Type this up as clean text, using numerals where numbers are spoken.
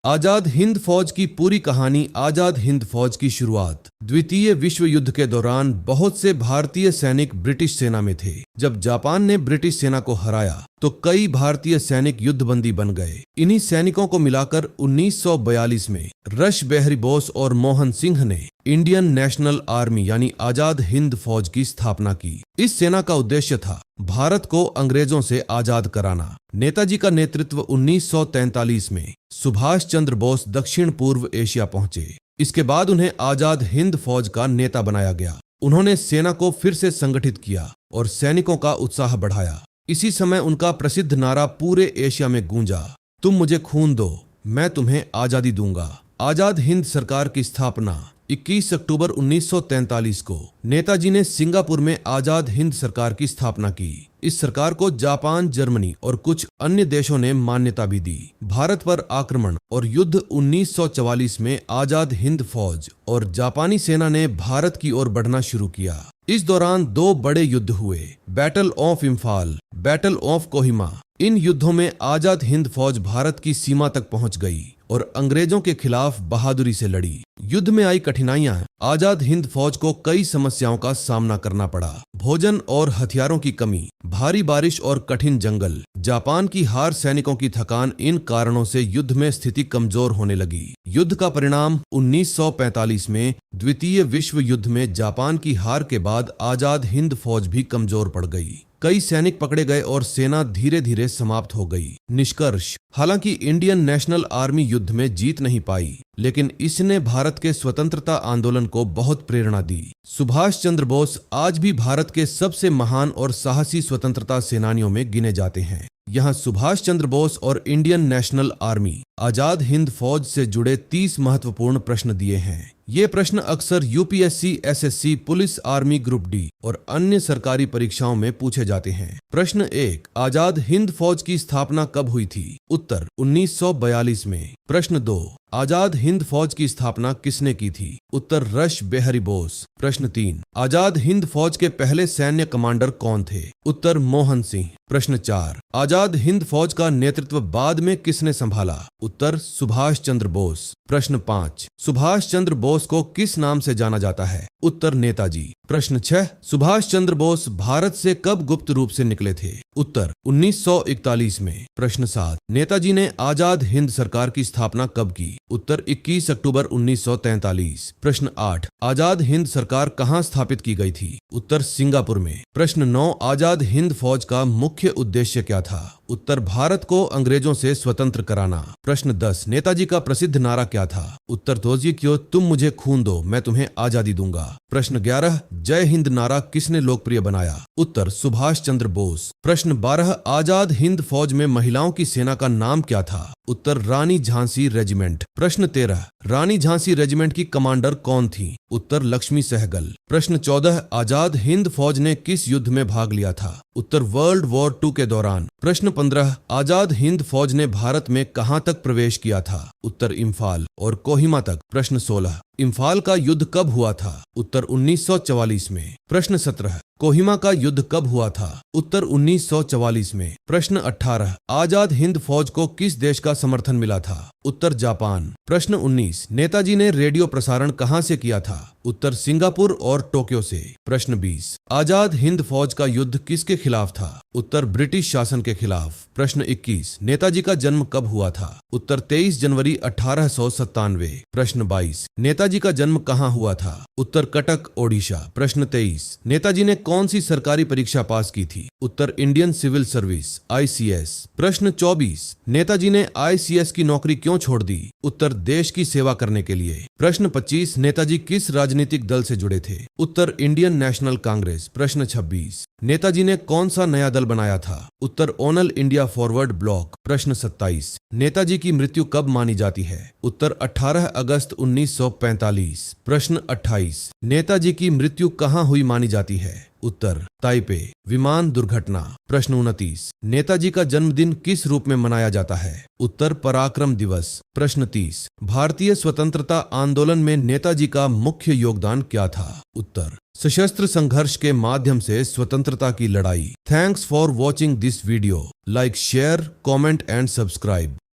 आजाद हिंद फौज की पूरी कहानी। आजाद हिंद फौज की शुरुआत द्वितीय विश्व युद्ध के दौरान बहुत से भारतीय सैनिक ब्रिटिश सेना में थे। जब जापान ने ब्रिटिश सेना को हराया तो कई भारतीय सैनिक युद्धबंदी बन गए। इन्हीं सैनिकों को मिलाकर 1942 में रश बिहारी बोस और मोहन सिंह ने इंडियन नेशनल आर्मी यानी आजाद हिंद फौज की स्थापना की। इस सेना का उद्देश्य था भारत को अंग्रेजों से आजाद कराना। नेताजी का नेतृत्व 1943 में सुभाष चंद्र बोस दक्षिण पूर्व एशिया पहुंचे। इसके बाद उन्हें आजाद हिंद फौज का नेता बनाया गया। उन्होंने सेना को फिर से संगठित किया और सैनिकों का उत्साह बढ़ाया। इसी समय उनका प्रसिद्ध नारा पूरे एशिया में गूंजा, तुम मुझे खून दो, मैं तुम्हें आजादी दूंगा। आजाद हिंद सरकार की स्थापना 21 अक्टूबर 1943 को नेताजी ने सिंगापुर में आजाद हिंद सरकार की स्थापना की। इस सरकार को जापान, जर्मनी और कुछ अन्य देशों ने मान्यता भी दी। भारत पर आक्रमण और युद्ध 1944 में आजाद हिंद फौज और जापानी सेना ने भारत की ओर बढ़ना शुरू किया। इस दौरान दो बड़े युद्ध हुए, battle of Imphal, battle of Kohima. इन युद्धों में आजाद हिंद फौज भारत की सीमा तक पहुंच गई और अंग्रेजों के खिलाफ बहादुरी से लड़ी। युद्ध में आई कठिनाइयां, आजाद हिंद फौज को कई समस्याओं का सामना करना पड़ा। भोजन और हथियारों की कमी, भारी बारिश और कठिन जंगल, जापान की हार, सैनिकों की थकान, इन कारणों से युद्ध में स्थिति कमजोर होने लगी। युद्ध का परिणाम 1945 में द्वितीय विश्व युद्ध में जापान की हार के बाद आजाद हिंद फौज भी कमजोर पड़ गई। कई सैनिक पकड़े गए और सेना धीरे धीरे समाप्त हो गई। निष्कर्ष, हालांकि इंडियन नेशनल आर्मी युद्ध में जीत नहीं पाई, लेकिन इसने भारत के स्वतंत्रता आंदोलन को बहुत प्रेरणा दी। सुभाष चंद्र बोस आज भी भारत के सबसे महान और साहसी स्वतंत्रता सेनानियों में गिने जाते हैं। यहाँ सुभाष चंद्र बोस और Indian national army Azad Hind फौज से जुड़े 30 महत्वपूर्ण प्रश्न दिए हैं। ये प्रश्न अक्सर UPSC, SSC, police, army group D और अन्य सरकारी परीक्षाओं में पूछे जाते हैं। प्रश्न 1, आजाद हिंद फौज की स्थापना कब हुई थी? उत्तर 1942 में। प्रश्न 2, आजाद हिंद फौज की स्थापना किसने की थी? उत्तर रश बिहारी बोस। प्रश्न 3, आजाद हिंद फौज के पहले सैन्य कमांडर कौन थे? उत्तर मोहन सिंह। प्रश्न 4, आजाद हिंद फौज का नेतृत्व बाद में किसने संभाला? उत्तर सुभाष चंद्र बोस। प्रश्न 5, सुभाष चंद्र बोस को किस नाम से जाना जाता है? उत्तर नेताजी। प्रश्न 6, सुभाष चंद्र बोस भारत से कब गुप्त रूप से निकले थे? उत्तर 1941 में। प्रश्न 7, नेताजी ने आजाद हिंद सरकार की स्थापना कब की? उत्तर 21 अक्टूबर 1943। प्रश्न 8, आजाद हिंद सरकार कहाँ स्थापित की गई थी? उत्तर सिंगापुर में। प्रश्न 9, आजाद हिंद फौज का मुख्य उद्देश्य क्या था? उत्तर भारत को अंग्रेजों से स्वतंत्र कराना। प्रश्न 10, नेताजी का प्रसिद्ध नारा क्या था? उत्तर तोजी क्यों, तुम मुझे खून दो, मैं तुम्हें आजादी दूंगा। प्रश्न 11, जय हिंद नारा किसने लोकप्रिय बनाया? उत्तर सुभाष चंद्र बोस। प्रश्न 12, आजाद हिंद फौज में महिलाओं की सेना का नाम क्या था? उत्तर रानी झांसी रेजिमेंट। प्रश्न 13, रानी झांसी रेजिमेंट की कमांडर कौन थी? उत्तर लक्ष्मी सहगल। प्रश्न 14, आजाद हिंद फौज ने किस युद्ध में भाग लिया था? उत्तर वर्ल्ड वॉर 2 के दौरान। प्रश्न 15, आजाद हिंद फौज ने भारत में कहां तक प्रवेश किया था? उत्तर इम्फाल और कोहिमा तक। प्रश्न 16, इम्फाल का युद्ध कब हुआ था? उत्तर 1944 में। प्रश्न 17, कोहिमा का युद्ध कब हुआ था? उत्तर 1944 में। प्रश्न 18, आजाद हिंद फौज को किस देश का समर्थन मिला था? उत्तर जापान। प्रश्न 19, नेताजी ने रेडियो प्रसारण कहां से किया था? उत्तर सिंगापुर और टोक्यो से। प्रश्न 20, आजाद हिंद फौज का युद्ध किसके खिलाफ था? उत्तर ब्रिटिश शासन के खिलाफ। प्रश्न 21, नेताजी का जन्म कब हुआ था? उत्तर 23 जनवरी 1897। प्रश्न 22, नेताजी का जन्म कहाँ हुआ था? उत्तर कटक, ओडिशा। प्रश्न 23, नेताजी ने कौन सी सरकारी परीक्षा पास की थी? उत्तर इंडियन सिविल सर्विस ICS। प्रश्न 24, नेताजी ने ICS की नौकरी क्यों छोड़ दी? उत्तर देश की सेवा करने के लिए। प्रश्न 25, नेताजी किस राजनीतिक दल से जुड़े थे? उत्तर इंडियन नेशनल कांग्रेस। प्रश्न 26, नेताजी ने कौन सा नया दल बनाया था? उत्तर ऑल इंडिया फॉरवर्ड ब्लॉक। प्रश्न 27, नेताजी की मृत्यु कब मानी जाती है? उत्तर 18 अगस्त 1945। प्रश्न 28, नेताजी की मृत्यु कहाँ हुई मानी जाती है? उत्तर ताइपे, विमान दुर्घटना। प्रश्न 29, नेताजी का जन्मदिन किस रूप में मनाया जाता है? उत्तर पराक्रम दिवस। प्रश्न 30, भारतीय स्वतंत्रता आंदोलन में नेताजी का मुख्य योगदान क्या था? उत्तर सशस्त्र संघर्ष के माध्यम से स्वतंत्रता की लड़ाई। Thanks for watching this video. Like, share, comment and subscribe.